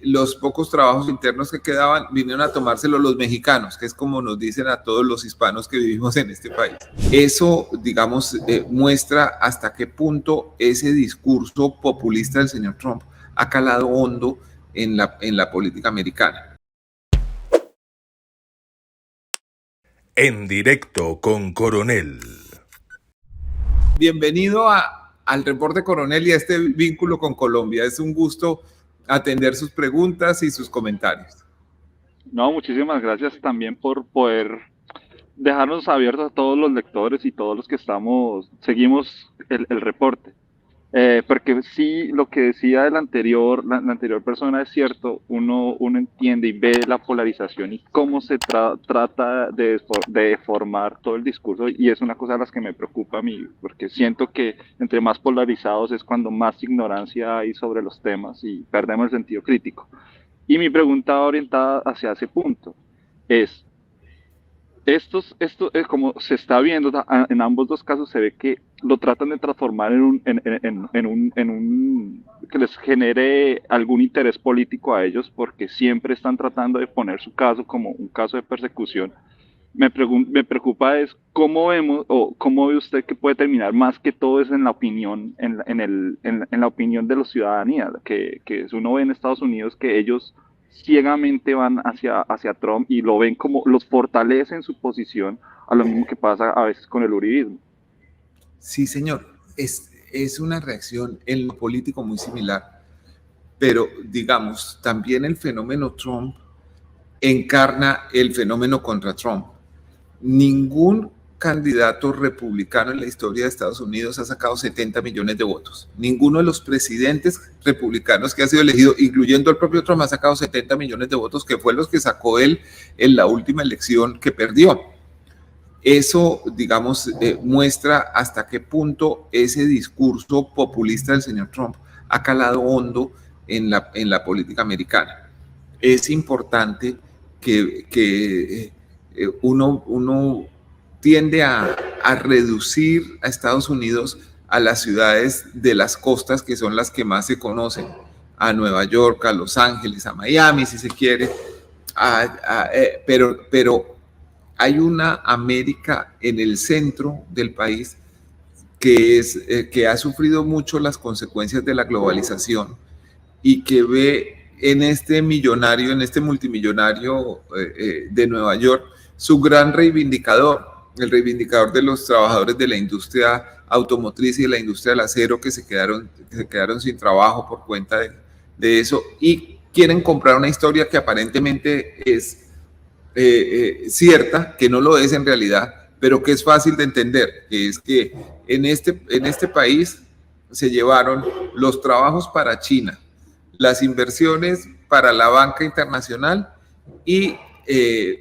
los pocos trabajos internos que quedaban vinieron a tomárselos los mexicanos, que es como nos dicen a todos los hispanos que vivimos en este país. Eso, digamos, muestra hasta qué punto ese discurso populista del señor Trump ha calado hondo en la política americana. En directo con Coronel. Bienvenido al reporte Coronel y a este vínculo con Colombia. Es un gusto atender sus preguntas y sus comentarios. No, muchísimas gracias también por poder dejarnos abiertos a todos los lectores y todos los que seguimos el reporte. Porque sí, lo que decía la anterior persona es cierto, uno entiende y ve la polarización y cómo se trata de deformar todo el discurso, y es una cosa de las que me preocupa a mí, porque siento que entre más polarizados es cuando más ignorancia hay sobre los temas y perdemos el sentido crítico. Y mi pregunta orientada hacia ese punto es, esto es como se está viendo en ambos dos casos, se ve que lo tratan de transformar que les genere algún interés político a ellos, porque siempre están tratando de poner su caso como un caso de persecución. Me preocupa es cómo vemos o cómo ve usted que puede terminar, más que todo es en la opinión, en la opinión de la ciudadanía, que uno ve en Estados Unidos que ellos ciegamente van hacia Trump y lo ven como los fortalece en su posición, a lo mismo que pasa a veces con el uribismo. Sí, señor, es una reacción en lo político muy similar, pero digamos, también el fenómeno Trump encarna el fenómeno contra Trump. Ningún candidato republicano en la historia de Estados Unidos ha sacado 70 millones de votos. Ninguno de los presidentes republicanos que ha sido elegido, incluyendo el propio Trump, ha sacado 70 millones de votos, que fue los que sacó él en la última elección que perdió. Eso, digamos, muestra hasta qué punto ese discurso populista del señor Trump ha calado hondo en la política americana. Es importante que uno tiende a reducir a Estados Unidos a las ciudades de las costas, que son las que más se conocen, a Nueva York, a Los Ángeles, a Miami, si se quiere, pero hay una América en el centro del país que ha sufrido mucho las consecuencias de la globalización y que ve en este multimillonario de Nueva York, su gran reivindicador, el reivindicador de los trabajadores de la industria automotriz y de la industria del acero que se quedaron sin trabajo por cuenta de eso, y quieren comprar una historia que aparentemente es cierta, que no lo es en realidad, pero que es fácil de entender, que es que en este país se llevaron los trabajos para China, las inversiones para la banca internacional y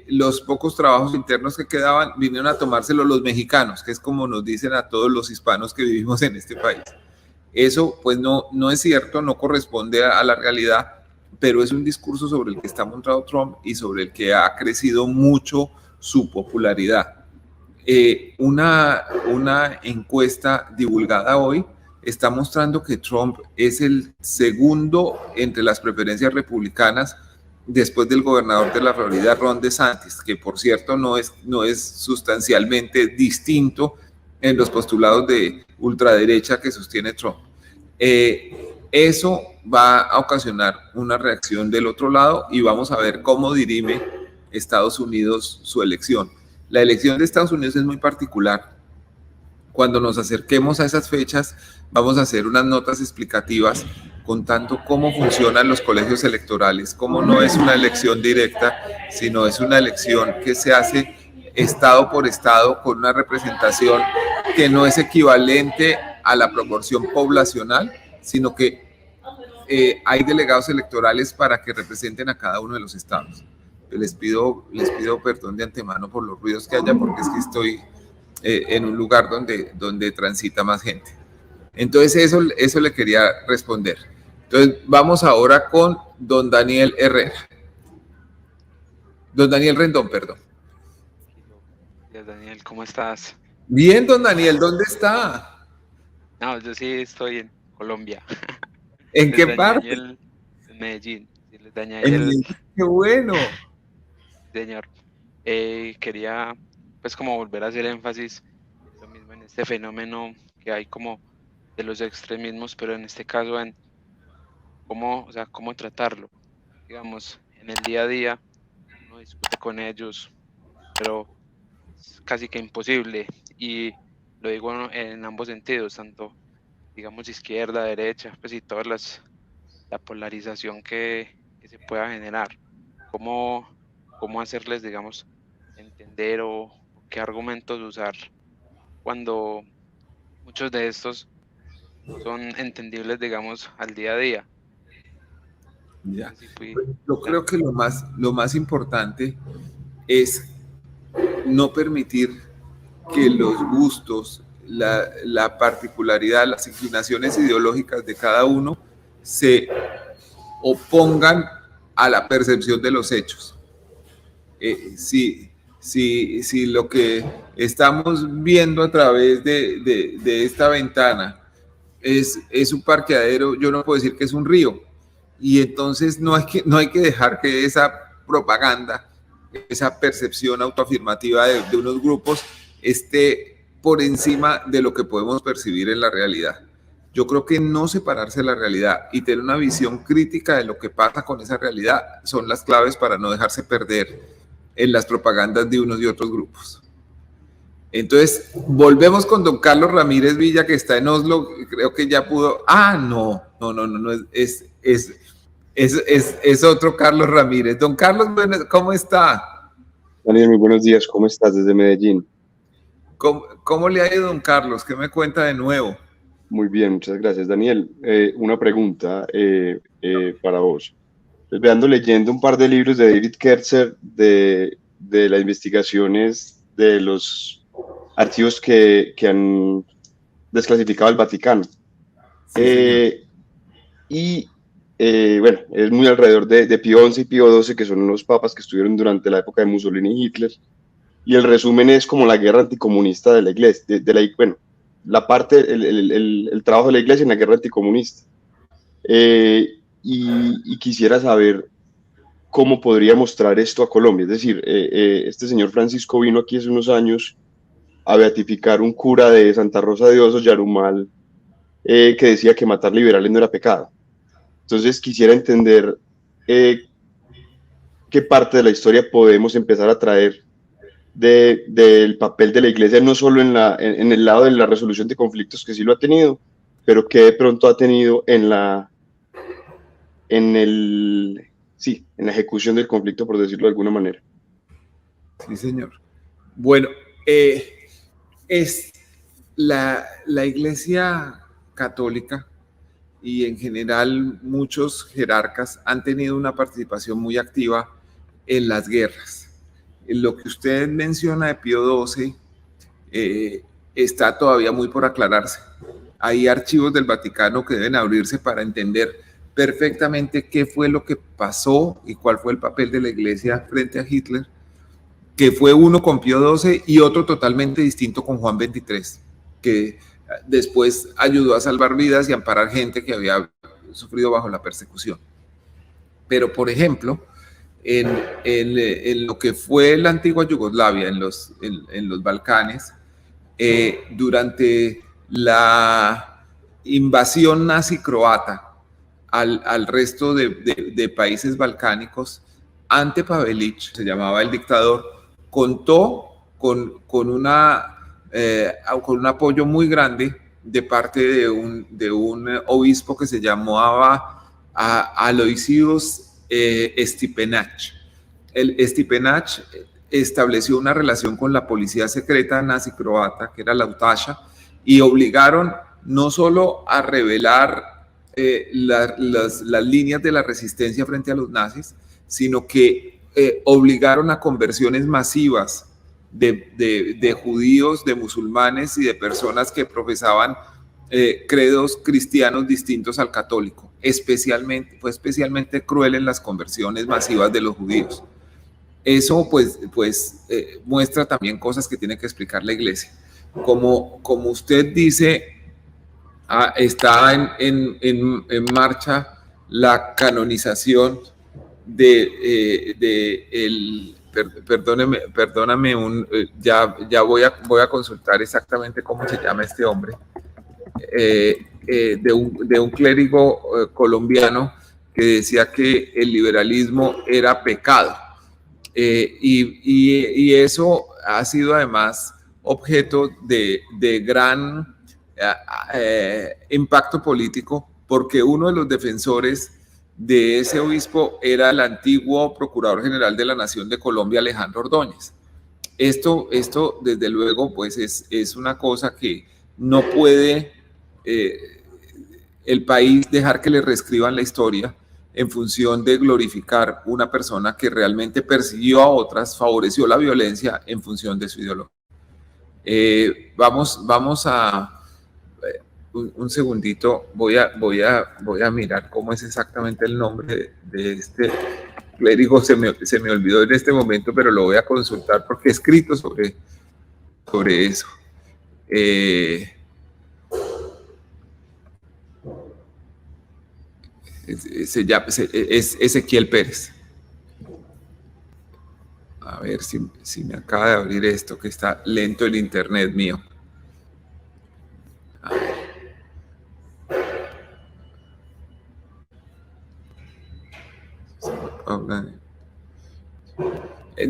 los pocos trabajos internos que quedaban vinieron a tomárselos los mexicanos, que es como nos dicen a todos los hispanos que vivimos en este país. Eso pues no es cierto, no corresponde a la realidad, pero es un discurso sobre el que está montado Trump y sobre el que ha crecido mucho su popularidad. Una encuesta divulgada hoy está mostrando que Trump es el segundo entre las preferencias republicanas después del gobernador de la Florida, Ron DeSantis, que por cierto no es sustancialmente distinto en los postulados de ultraderecha que sostiene Trump. Eso va a ocasionar una reacción del otro lado y vamos a ver cómo dirime Estados Unidos su elección. La elección de Estados Unidos es muy particular. Cuando nos acerquemos a esas fechas, vamos a hacer unas notas explicativas contando cómo funcionan los colegios electorales, cómo no es una elección directa, sino es una elección que se hace estado por estado con una representación que no es equivalente a la proporción poblacional, sino que hay delegados electorales para que representen a cada uno de los estados. Les pido perdón de antemano por los ruidos que haya, porque es que estoy en un lugar donde transita más gente. Entonces eso le quería responder. Entonces vamos ahora con don Daniel Herrera. Don Daniel Rendón, perdón. Hola, Daniel, ¿cómo estás? Bien, don Daniel, ¿dónde está? No, yo sí estoy en Colombia. ¿En qué parte? En Medellín. Decirles, En ¡Qué bueno! señor. Quería pues como volver a hacer énfasis en lo mismo, en este fenómeno que hay como de los extremismos, pero en este caso en cómo, o sea, cómo tratarlo. Digamos, en el día a día uno discute con ellos, pero es casi que imposible. Y lo digo en ambos sentidos, tanto, digamos, izquierda, derecha, pues y la polarización que se pueda generar. Cómo hacerles, digamos, entender o qué argumentos usar cuando muchos de estos no son entendibles, digamos, al día a día. Ya. Así fui. Yo creo que lo más importante es no permitir que los gustos, la particularidad, las inclinaciones ideológicas de cada uno se opongan a la percepción de los hechos. Si lo que estamos viendo a través de esta ventana es un parqueadero, yo no puedo decir que es un río. Y entonces no hay que dejar que esa propaganda, esa percepción autoafirmativa de unos grupos esté por encima de lo que podemos percibir en la realidad. Yo creo que no separarse de la realidad y tener una visión crítica de lo que pasa con esa realidad son las claves para no dejarse perder en las propagandas de unos y otros grupos. Entonces, volvemos con don Carlos Ramírez Villa, que está en Oslo, creo que ya pudo. No, es otro Carlos Ramírez. Don Carlos, ¿cómo está? Daniel, muy buenos días, ¿cómo estás desde Medellín? ¿Cómo le ha ido, don Carlos? ¿Qué me cuenta de nuevo? Muy bien, muchas gracias. Daniel, una pregunta para vos. Ando leyendo un par de libros de David Kerzer de las investigaciones de los archivos que han desclasificado el Vaticano. Sí, bueno, es muy alrededor de Pío XI y Pío XII, que son los papas que estuvieron durante la época de Mussolini y Hitler. Y el resumen es como la guerra anticomunista de la iglesia, bueno, la parte, el trabajo de la iglesia en la guerra anticomunista. Y quisiera saber cómo podría mostrar esto a Colombia. Es decir, este señor Francisco vino aquí hace unos años a beatificar un cura de Santa Rosa de Osos, Yarumal, que decía que matar liberales no era pecado. Entonces quisiera entender qué parte de la historia podemos empezar a traer del papel de la iglesia, no solo en el lado de la resolución de conflictos, que sí lo ha tenido, pero que de pronto ha tenido en la ejecución del conflicto, por decirlo de alguna manera. Sí, señor. Bueno, es la Iglesia Católica y en general muchos jerarcas han tenido una participación muy activa en las guerras. Lo que usted menciona de Pío XII está todavía muy por aclararse. Hay archivos del Vaticano que deben abrirse para entender perfectamente qué fue lo que pasó y cuál fue el papel de la Iglesia frente a Hitler, que fue uno con Pío XII y otro totalmente distinto con Juan XXIII, que después ayudó a salvar vidas y amparar gente que había sufrido bajo la persecución. Pero, por ejemplo, en lo que fue la antigua Yugoslavia, en los Balcanes, durante la invasión nazi-croata al resto de países balcánicos, Ante Pavelić, se llamaba el dictador, contó con un apoyo muy grande de parte de un obispo que se llamaba Aloysius Stipenach. El Stipenach estableció una relación con la policía secreta nazi-croata, que era la Utasha, y obligaron no solo a revelar las líneas de la resistencia frente a los nazis, sino que obligaron a conversiones masivas de judíos, de musulmanes y de personas que profesaban credos cristianos distintos al católico. Fue especialmente cruel en las conversiones masivas de los judíos. Eso pues muestra también cosas que tiene que explicar la iglesia. Como usted dice, está en marcha la canonización perdóname, ya voy a consultar exactamente cómo se llama este hombre, de un clérigo colombiano que decía que el liberalismo era pecado. Y eso ha sido además objeto de gran impacto político, porque uno de los defensores de ese obispo era el antiguo Procurador General de la Nación de Colombia, Alejandro Ordóñez. Esto desde luego, pues es una cosa que no puede el país dejar que le reescriban la historia en función de glorificar una persona que realmente persiguió a otras, favoreció la violencia en función de su ideología. Vamos a... Un segundito, voy a mirar cómo es exactamente el nombre de este clérigo. Se me olvidó en este momento, pero lo voy a consultar porque he escrito sobre eso. Es Ezequiel Pérez. A ver si me acaba de abrir esto, que está lento el internet mío. A ver.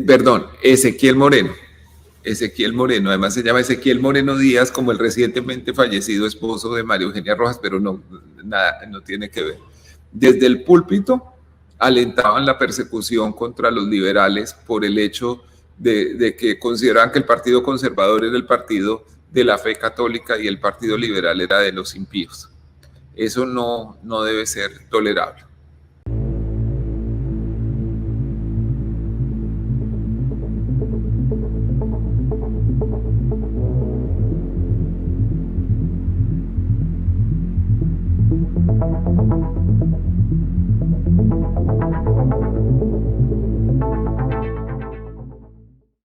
Perdón, Ezequiel Moreno. Ezequiel Moreno, además se llama Ezequiel Moreno Díaz, como el recientemente fallecido esposo de María Eugenia Rojas, pero no tiene que ver. Desde el púlpito alentaban la persecución contra los liberales por el hecho de que consideraban que el Partido Conservador era el partido de la fe católica y el Partido Liberal era de los impíos. Eso no debe ser tolerable.